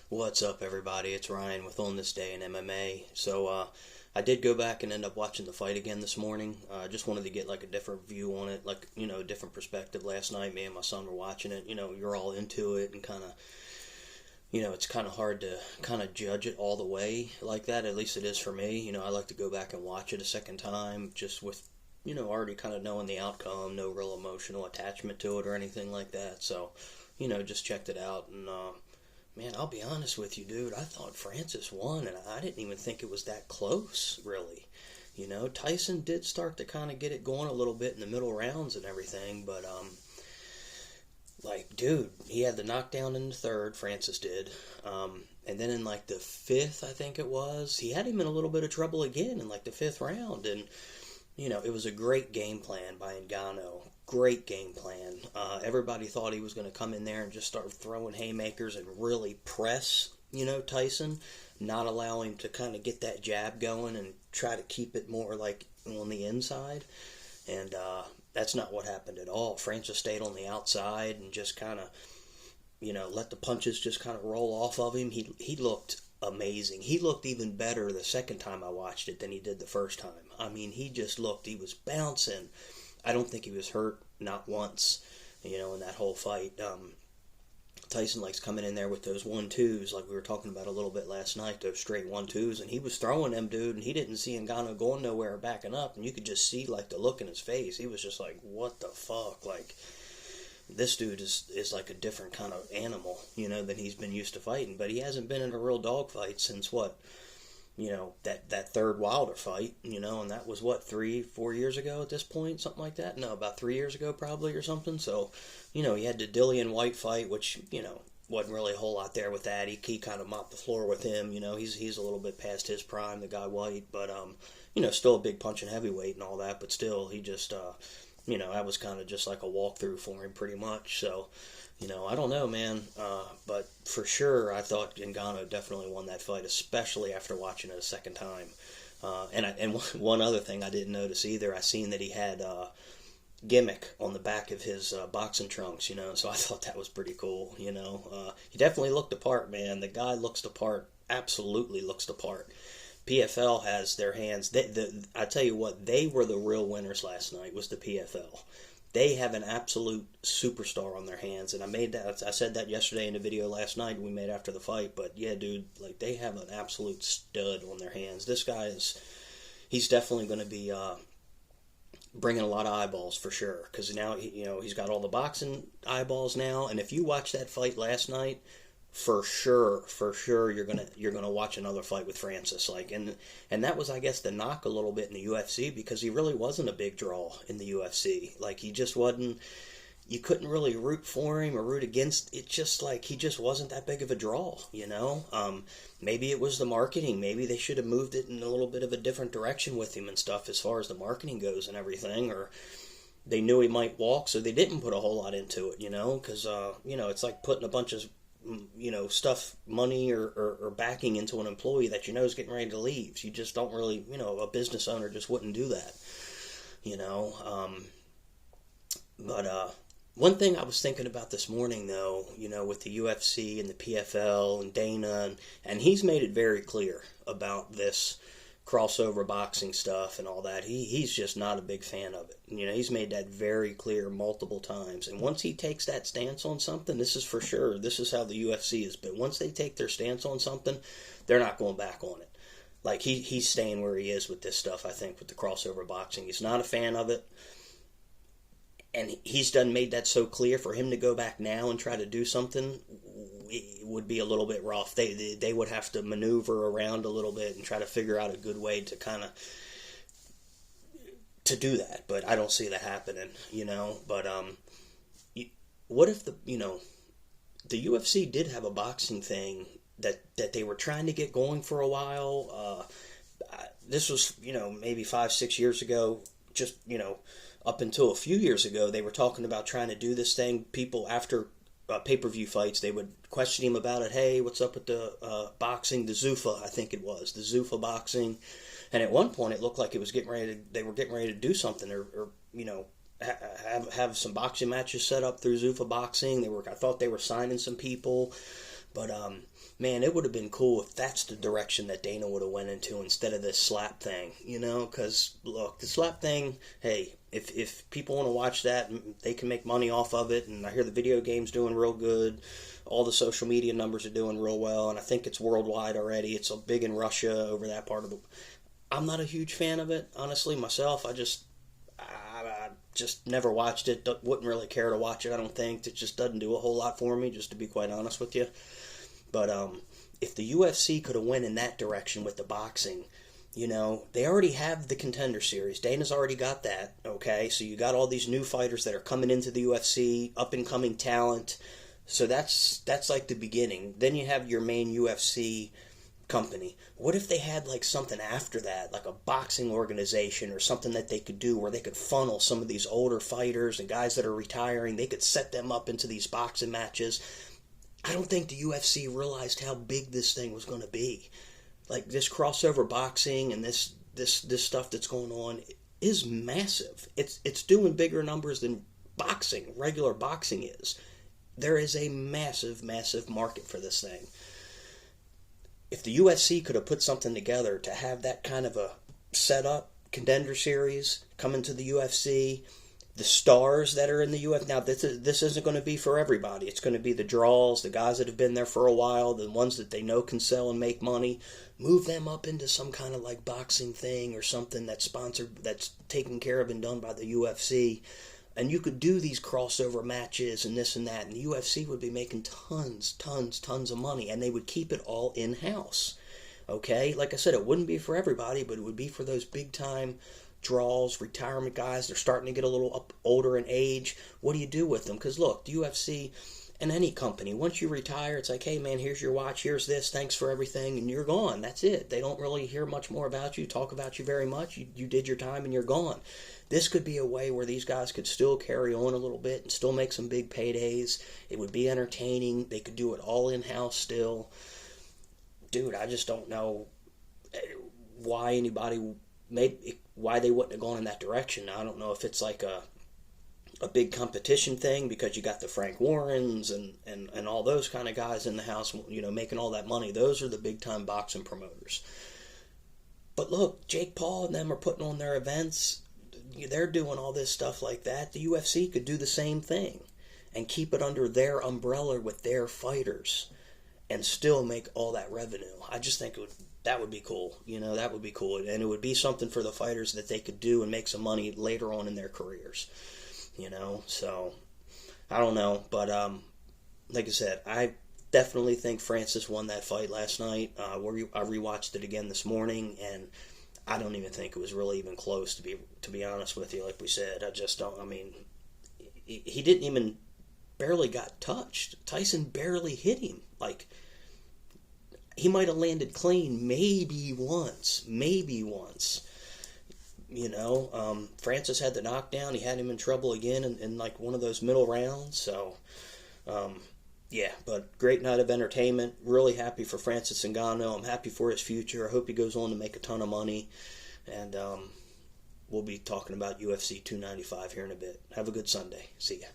What's up, everybody? It's Ryan with On This Day in MMA. I did go back and end up watching the fight again this morning. Just wanted to get like a different view on it, like, a different perspective. Last night, me and my son were watching it. You're all into it and kind of, it's kind of hard to kind of judge it all the way like that. At least it is for me. I like to go back and watch it a second time just with, already kind of knowing the outcome, no real emotional attachment to it or anything like that. So, just checked it out and, man, I'll be honest with you, dude. I thought Francis won, and I didn't even think it was that close, really. Tyson did start to kind of get it going a little bit in the middle rounds and everything, but, dude, he had the knockdown in the third, Francis did. And then in, the fifth, I think it was, he had him in a little bit of trouble again in, the fifth round, and, it was a great game plan by Ngannou. Great game plan. Everybody thought he was going to come in there and just start throwing haymakers and really press, Tyson, not allow him to kind of get that jab going and try to keep it more like on the inside. And that's not what happened at all. Francis stayed on the outside and just kind of, let the punches just kind of roll off of him. He looked amazing. He looked even better the second time I watched it than he did the first time. I mean, he was bouncing. I don't think he was hurt, not once, in that whole fight. Tyson likes coming in there with those 1-2s, like we were talking about a little bit last night, those straight 1-2s, and he was throwing them, dude, and he didn't see Ngannou going nowhere or backing up, and you could just see, the look in his face. He was just like, what the fuck? This dude is like a different kind of animal, than he's been used to fighting, but he hasn't been in a real dogfight since what? That third Wilder fight, and that was what, 3-4 years ago at this point, something like that? No, about 3 years ago probably or something. So, he had the Dillian White fight, which, wasn't really a whole lot there with that. He kind of mopped the floor with him, he's a little bit past his prime, the guy White, but, still a big punching heavyweight and all that, but still, he just, that was kind of just like a walkthrough for him pretty much, so... I don't know, man, but for sure, I thought Ngannou definitely won that fight, especially after watching it a second time. And one other thing I didn't notice either, I seen that he had gimmick on the back of his boxing trunks, so I thought that was pretty cool, He definitely looked the part, man. The guy looks the part, absolutely looks the part. PFL has their hands. I tell you what, they were the real winners last night, was the PFL. They have an absolute superstar on their hands, and I said that yesterday in the video last night we made after the fight, but yeah, dude, they have an absolute stud on their hands. This guy he's definitely going to be bringing a lot of eyeballs for sure, because now, he's got all the boxing eyeballs now, and if you watch that fight last night, for sure, you're gonna watch another fight with Francis. And that was, I guess, the knock a little bit in the UFC, because he really wasn't a big draw in the UFC. He just wasn't. You couldn't really root for him or root against. It's just he just wasn't that big of a draw. Maybe it was the marketing. Maybe they should have moved it in a little bit of a different direction with him and stuff as far as the marketing goes and everything, or. They knew he might walk, so they didn't put a whole lot into it, because, it's like putting a bunch of stuff, money or backing into an employee that is getting ready to leave. You just don't really, a business owner just wouldn't do that, But one thing I was thinking about this morning, though, with the UFC and the PFL and Dana, and he's made it very clear about this crossover boxing stuff and all that. He's just not a big fan of it. He's made that very clear multiple times. And once he takes that stance on something, this is for sure. This is how the UFC is. But once they take their stance on something, they're not going back on it. He's staying where he is with this stuff, I think, with the crossover boxing. He's not a fan of it. And he's made that so clear. For him to go back now and try to do something would be a little bit rough. They would have to maneuver around a little bit and try to figure out a good way to kind of to do that. But I don't see that happening, But what if the UFC did have a boxing thing that they were trying to get going for a while? This was maybe 5-6 years ago. Just up until a few years ago, they were talking about trying to do this thing. People after pay-per-view fights, they would question him about it. Hey, what's up with the boxing, the Zuffa, I think it was, the Zuffa boxing. And at one point, it looked like it was they were getting ready to do something, or have some boxing matches set up through Zuffa Boxing. I thought they were signing some people, But man, it would have been cool if that's the direction that Dana would have went into instead of this slap thing, you know? Because look, the slap thing, hey, if people want to watch that, they can make money off of it. And I hear the video game's doing real good. All the social media numbers are doing real well, and I think it's worldwide already. It's big in Russia over that part of the. I'm not a huge fan of it, honestly, myself. I just never watched it. Wouldn't really care to watch it. I don't think it just doesn't do a whole lot for me, just to be quite honest with you. But if the UFC could have went in that direction with the boxing, you know, they already have the Contender Series. Dana's already got that. Okay, so you got all these new fighters that are coming into the UFC, up and coming talent. So that's like the beginning. Then you have your main UFC company. What if they had like something after that, like a boxing organization or something that they could do where they could funnel some of these older fighters and guys that are retiring, they could set them up into these boxing matches. I don't think the UFC realized how big this thing was going to be. Like this crossover boxing and this stuff that's going on is massive. It's doing bigger numbers than boxing, regular boxing is. There is a massive, massive market for this thing. If the UFC could have put something together to have that kind of a setup, Contender Series, come into the UFC, the stars that are in the UFC. Now, this isn't going to be for everybody. It's going to be the draws, the guys that have been there for a while, the ones that they know can sell and make money. Move them up into some kind of like boxing thing or something that's sponsored, that's taken care of and done by the UFC. And you could do these crossover matches and this and that, and the UFC would be making tons of money, and they would keep it all in-house. Okay? Like I said, it wouldn't be for everybody, but it would be for those big-time draws, retirement guys. They're starting to get a little older in age. What do you do with them? Because look, the UFC and any company, once you retire, it's like, hey man, here's your watch, here's this, thanks for everything, and you're gone. That's it. They don't really hear much more about you, talk about you very much. You did your time and you're gone. This could be a way where these guys could still carry on a little bit and still make some big paydays. It would be entertaining. They could do it all in-house still. Dude, I just don't know why why they wouldn't have gone in that direction. I don't know if it's like a big competition thing because you got the Frank Warrens and all those kind of guys in the house, you know, making all that money. Those are the big-time boxing promoters. But look, Jake Paul and them are putting on their events. They're doing all this stuff like that. The UFC could do the same thing and keep it under their umbrella with their fighters and still make all that revenue. I just think that would be cool. You know, that would be cool. And it would be something for the fighters that they could do and make some money later on in their careers. You know, so I don't know. But like I said, I definitely think Francis won that fight last night. I rewatched it again this morning, and I don't even think it was really even close, to be honest with you. Like we said, I just don't. I mean, he didn't even barely got touched. Tyson barely hit him. Like, he might have landed clean maybe once. You know, Francis had the knockdown. He had him in trouble again in like one of those middle rounds. So, yeah, but great night of entertainment. Really happy for Francis Ngannou. I'm happy for his future. I hope he goes on to make a ton of money. And we'll be talking about UFC 295 here in a bit. Have a good Sunday. See ya.